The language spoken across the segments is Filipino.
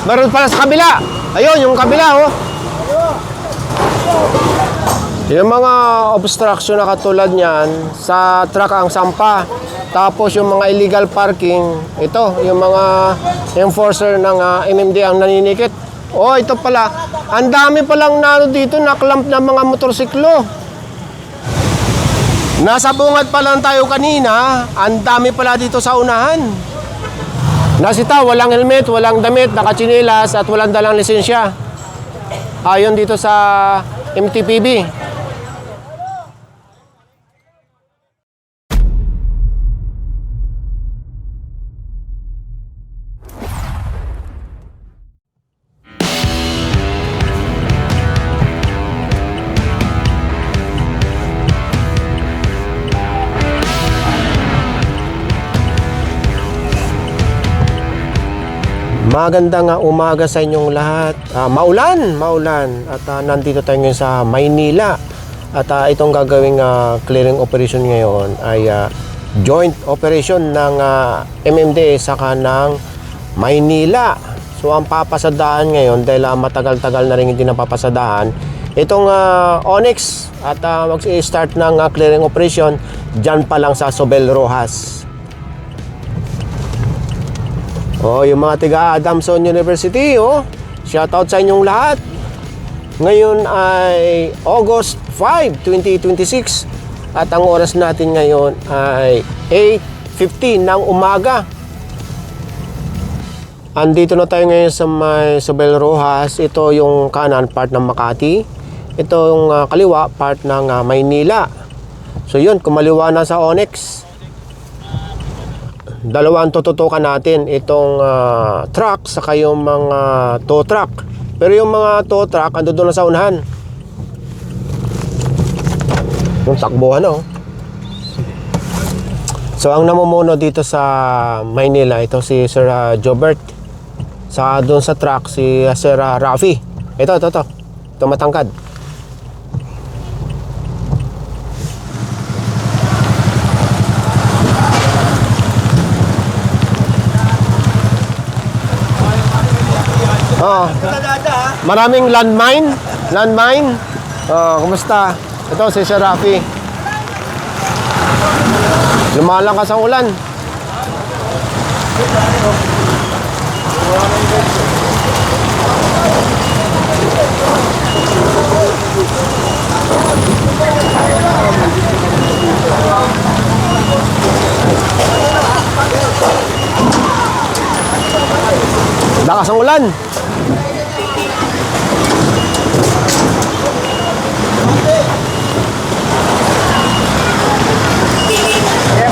meron pala sa kabila. Ayun, yung kabila, oh. Yung mga obstruction na katulad niyan, sa truck ang sampa. Tapos yung mga illegal parking, ito, yung mga enforcer ng MMD ang naninikit. Oh, ito pala. Ang dami palang nano dito, naklamp na mga motorsiklo. Nasa bungad pa lang tayo kanina, ang dami pala dito sa unahan. Nasita, walang helmet, walang damit, nakatsinilas at walang dalang lisensya. Ayon dito sa MTPB. Magandang umaga sa inyong lahat. Maulan. At nandito tayo ngayon sa Maynila. At itong gagawing clearing operation ngayon ay joint operation ng MMDA saka ng Maynila. So ang papasadaan ngayon, dahil matagal-tagal na rin hindi napapasadaan, itong Onyx at mag-start ng clearing operation dyan pa lang sa Sobel Rojas. Oh, yung mga tiga Adamson University, shoutout sa inyong lahat. Ngayon ay August 5, 2026 at ang oras natin ngayon ay 8:15 ng umaga. Andito na tayo ngayon sa may Sobel Rojas. Ito yung kanan part ng Makati. Ito yung kaliwa part ng Maynila. So yun, kumaliwa na sa Onyx. Dalawang tututukan natin, itong truck saka yung mga tow truck. Pero yung mga tow truck ando doon na sa unahan. Yung takbuhan, So ang namumuno dito sa Maynila, ito si Sir Jobert. Sa doon sa truck si Sir Rafi. Ito matangkad. Maraming landmine. Kumusta? Ito si Sir Rafi. Lumalakas ang ulan. Lakas ang ulan.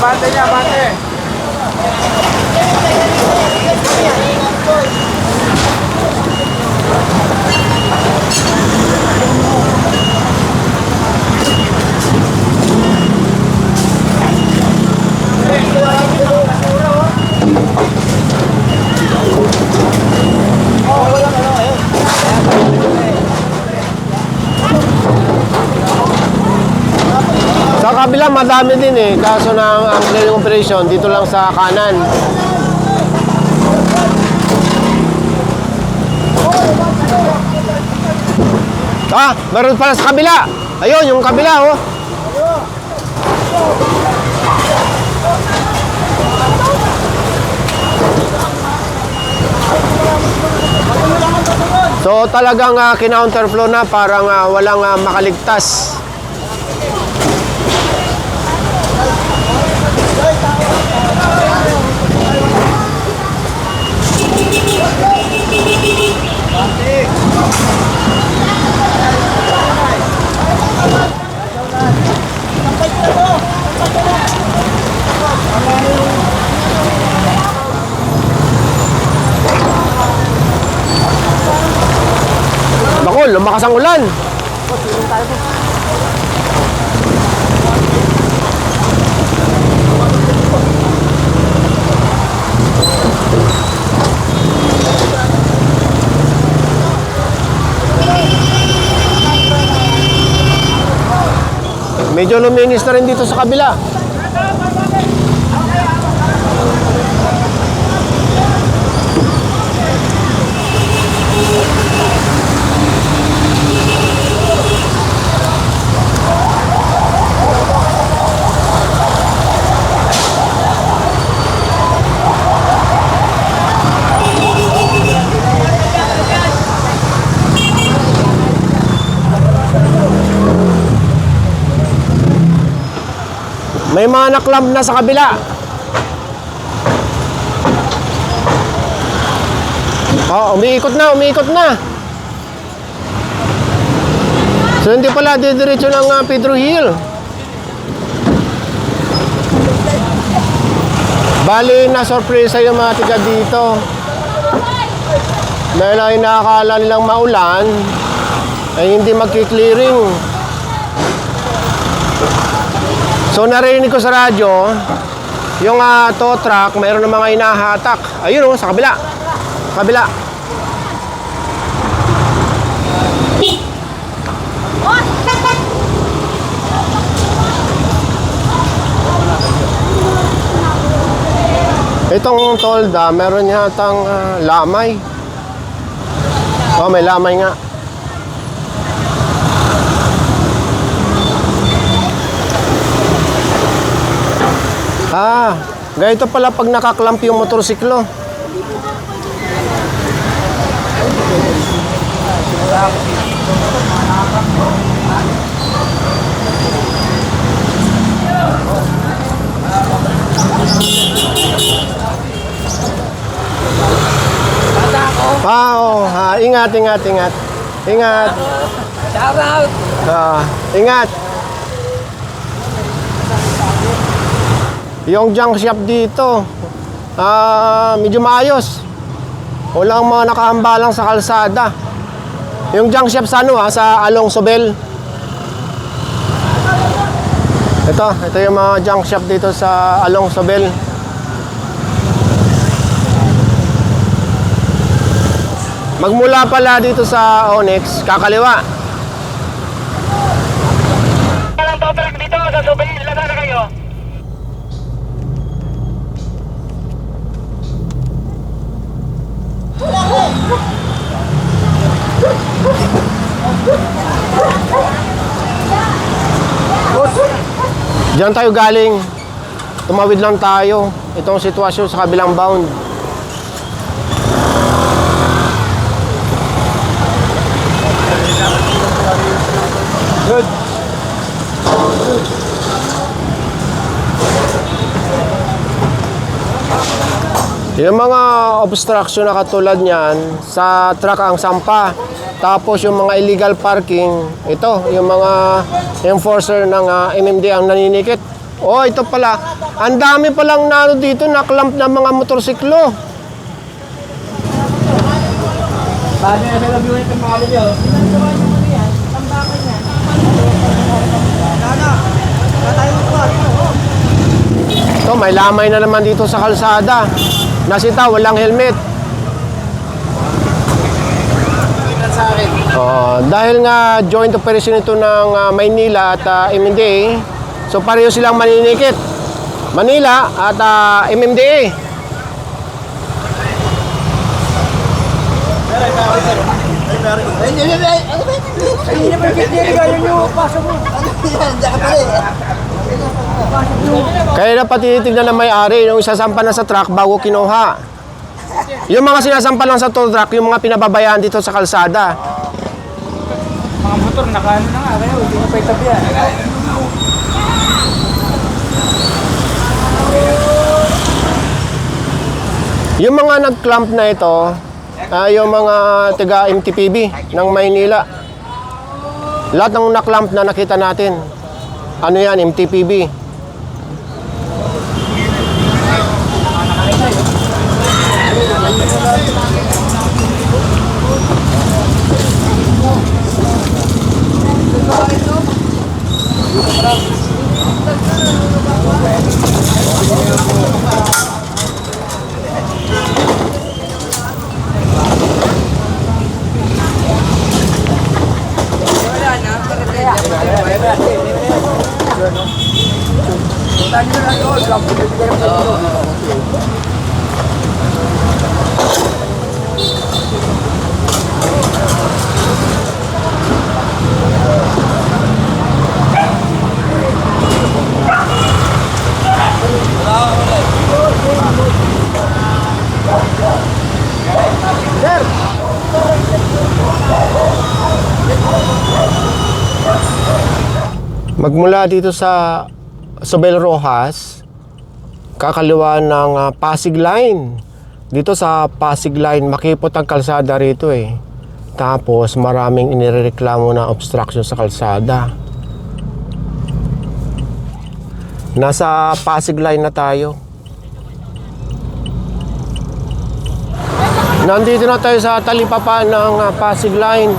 Bante niya, bante. Sa kabila madami din kaso ang clearing operation dito lang sa kanan. Meron pala sa kabila. Ayun, yung kabila, So talagang kinounterflow na, parang walang makaligtas. Naku, lumakas ang ulan. Medyo luminis na rin dito sa kabila. May mga naklamp na sa kabila. Oh, umiikot na, umiikot na. So hindi pala didiretso ng Pedro Hill. Bali na sorpresa yung mga tiga dito. Dahil ay nakakala nilang maulan, ay hindi magki-clearing. So narinig ko sa radyo, yung tow truck, mayroon ng mga inahatak. Ayun sa kabila. Kabila. Itong tolda, meron yatang lamay. Oh, may lamay nga. Ganito pala pag nakaklamp yung motorsiklo. Ingat. Ingat. Shout out! Ingat. Yung junk shop dito, medyo maayos. Walang mga nakahambalang sa kalsada. Yung junk shop sa sa Along Sobel. Ito yung mga junk shop dito sa Along Sobel. Magmula pala dito sa Onyx, kakaliwa. Walang total dito sa Sobel, ilan na kayo? Diyan tayo galing. Tumawid lang tayo. Itong sitwasyon sa kabilang bound. Good. Yung mga obstruction na katulad niyan, sa truck ang sampa. Tapos yung mga illegal parking, ito, yung mga enforcer ng MMD ang naninikit. Oh, ito pala. Ang dami palang nano dito, naklamp na mga motorsiklo. Paano yung nalabiwan itong mga video? Ito, may lamay na naman dito sa kalsada. Nasita, walang helmet. Dahil nga joint operation ito ng Maynila at MMDA, so pareho silang maninikit. Manila at MMDA. Kaya na pati titignan ng may-ari yung isasampa na sa truck bago kinuha. Yung mga sinasampa lang sa tow truck, yung mga pinababayaan dito sa kalsada. Mga motor, nakaano na nga, kaya hindi mo pa itabihan. Yung mga nag-clamp na ito, yung mga taga MTPB ng Maynila. Lahat ng na-clamp na nakita natin. Ano yan, MTPB. Magmula dito sa Sobel Rojas, kakaliwa ng Pasig Line. Dito sa Pasig Line, makipot ang kalsada rito eh. Tapos maraming inireklamo na obstruction sa kalsada. Nasa Pasig Line na tayo. Nandito na tayo sa talipapa ng Pasig Line.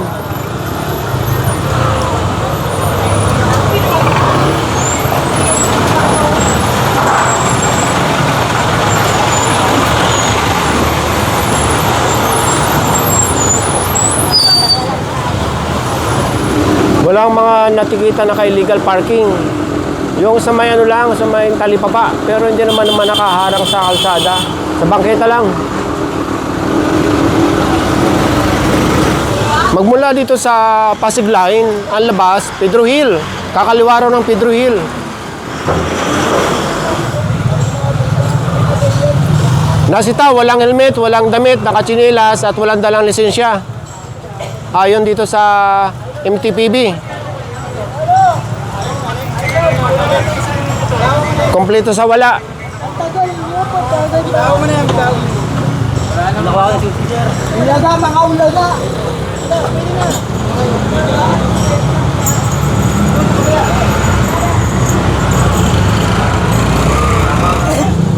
Walang mga natikita na illegal parking. Yung sa may ano lang, sa may talipapa. Pero hindi naman nakaharang sa kalsada. Sa bangketa lang. Magmula dito sa Pasig Line, ang labas, Pedro Hill. Kakaliwa raw ng Pedro Hill. Nasita, walang helmet, walang damit, nakatsinilas at walang dalang lisensya. Ayon dito sa MTPB. Kompleto sa wala.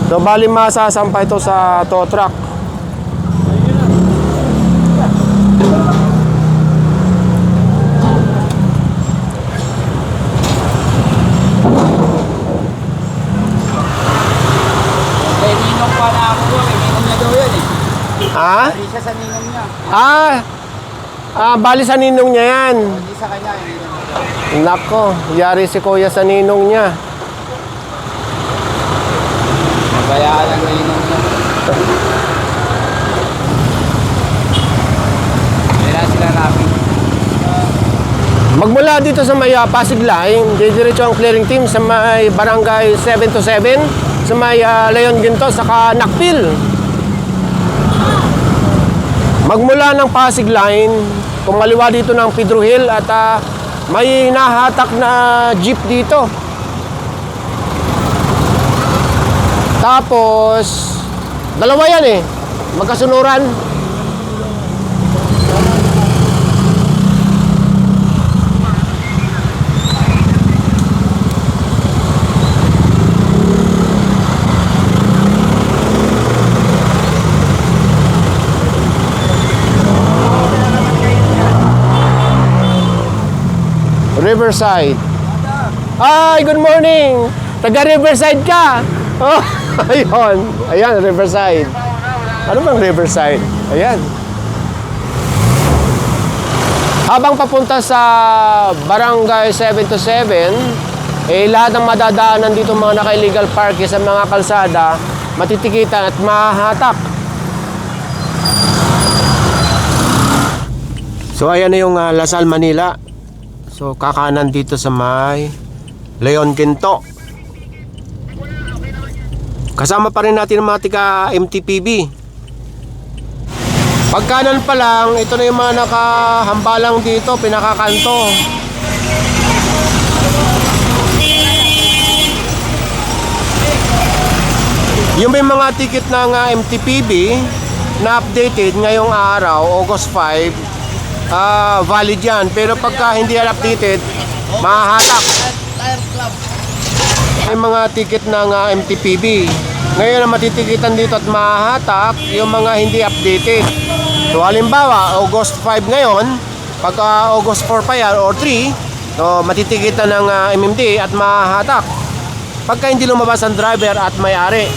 So bali masasampay ito sa tow truck. Ninong pa na ako doon. Ninong niya daw yan eh. Ah? Hindi siya sa ninong niya. Bali sa ninong niya yan. Hindi sa kanya. Ninong niya. Nako, yari si kuya sa ninong niya. Bayaan ang ninong niya. Hindi na sila rapid. Magmula dito sa may Pasig Line, diretso ang clearing team sa may barangay 727, sa may Leon Ginto, saka Nakpil. Magmula ng Pasig Line, kumaliwa dito ng Pedro Hill at may nahatak na jeep dito. Tapos, dalawa yan eh, magkasunuran. Riverside. Ay, good morning. Taga Riverside ka. Oh, ayun. Ayan, Riverside. Ano bang Riverside? Ayan. Habang papunta sa Barangay 727, lahat ng madadaanan dito mga naka-illegal parking sa mga kalsada, matitikitan at mahahatak. So, ayan na yung Lasal, Manila. So, kakanan dito sa may Leon Ginto. Kasama pa rin natin ang mga tika MTPB. Pagkanan pa lang, ito na yung mga nakahambalang dito, pinakakanto. Yung may mga ticket ng MTPB na updated ngayong araw, August 5, valid yan. Pero pagka hindi updated, mahahatak. May mga ticket ng MTPB. Ngayon na matitikitan dito at mahahatak yung mga hindi updated. So halimbawa, August 5 ngayon, pagka August 4 pa yan or 3, so matitikitan ng MMD at mahahatak. Pagka hindi lumabas ang driver at may-ari.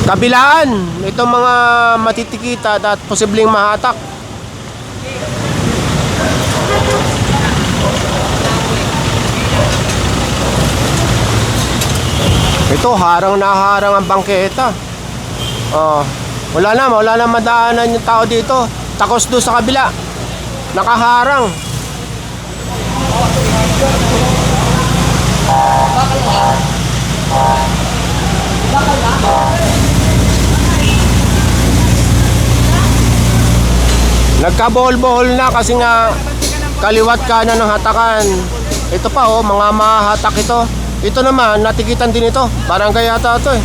Kabilaan, itong mga matitikita at posibleng mahatak. Ito, harang na harang ang bangketa. Wala na madaanan yung tao dito. Takos doon sa kabila. Nakaharang. Nagkabohol-bohol na kasi nga kaliwat kanan ng hatakan. Ito pa oh, mga mahatak ito. Ito naman, natikitan din ito. Parang kaya yata ito eh.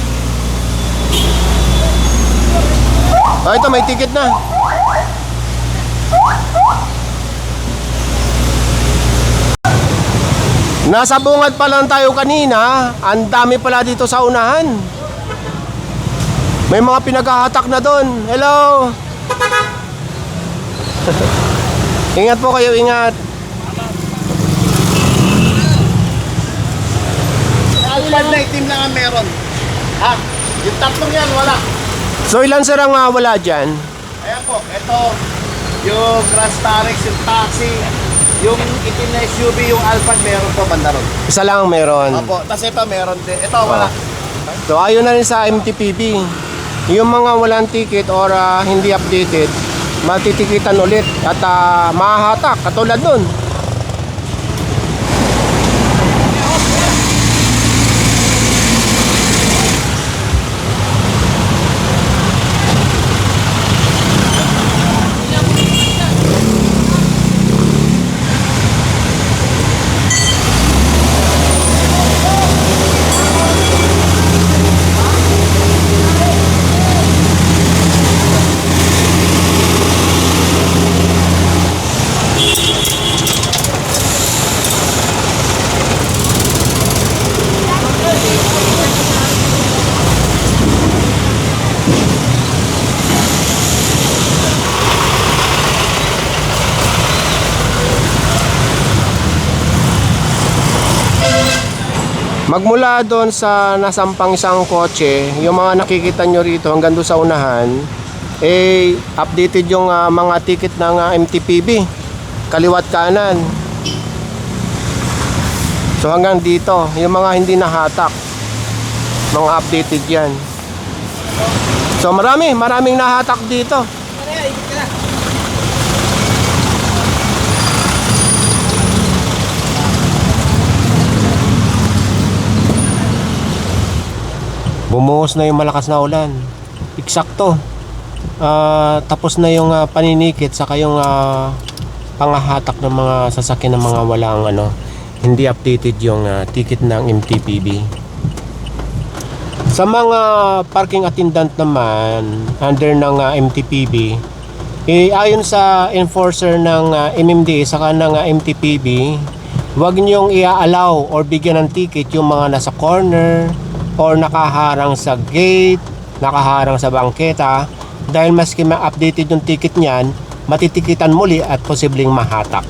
Oh, ito may ticket na. Nasa bungad pa lang tayo kanina. Ang dami pala dito sa unahan. May mga pinaghahatak na doon. Hello. Ingat po kayo, ingat. Alpad na itim lang ang meron. Ha? Yung tatlong yan, wala. So ilan sir ang wala dyan? Ayan po, ito, yung Grand Starex, yung taxi, yung itim na SUV, yung Alphard, meron po banda ron. Isa lang ang meron. Opo, tapos ito meron din. Ito, wala. So ayun na rin sa MTPB. Yung mga walang ticket or hindi updated, matitikitan ulit at mahahatak katulad nun. Magmula doon sa nasampang isang kotse, yung mga nakikita nyo rito hanggang doon sa unahan, eh updated yung mga ticket ng MTPB, kaliwat kanan. So hanggang dito, yung mga hindi nahatak, mga updated yan. So maraming nahatak dito. Bumuhos na yung malakas na ulan. Eksakto. Tapos na yung paninikit saka yung pangahatak ng mga sasakyan ng mga walang hindi updated yung ticket ng MTPB. Sa mga parking attendant naman under ng MTPB, ayon sa enforcer ng MMDA saka ng MTPB, huwag niyong i-allow or bigyan ng ticket yung mga nasa corner or nakaharang sa gate, nakaharang sa bangketa, dahil maski ma-updated yung ticket niyan, matitikitan muli at posibleng mahatak.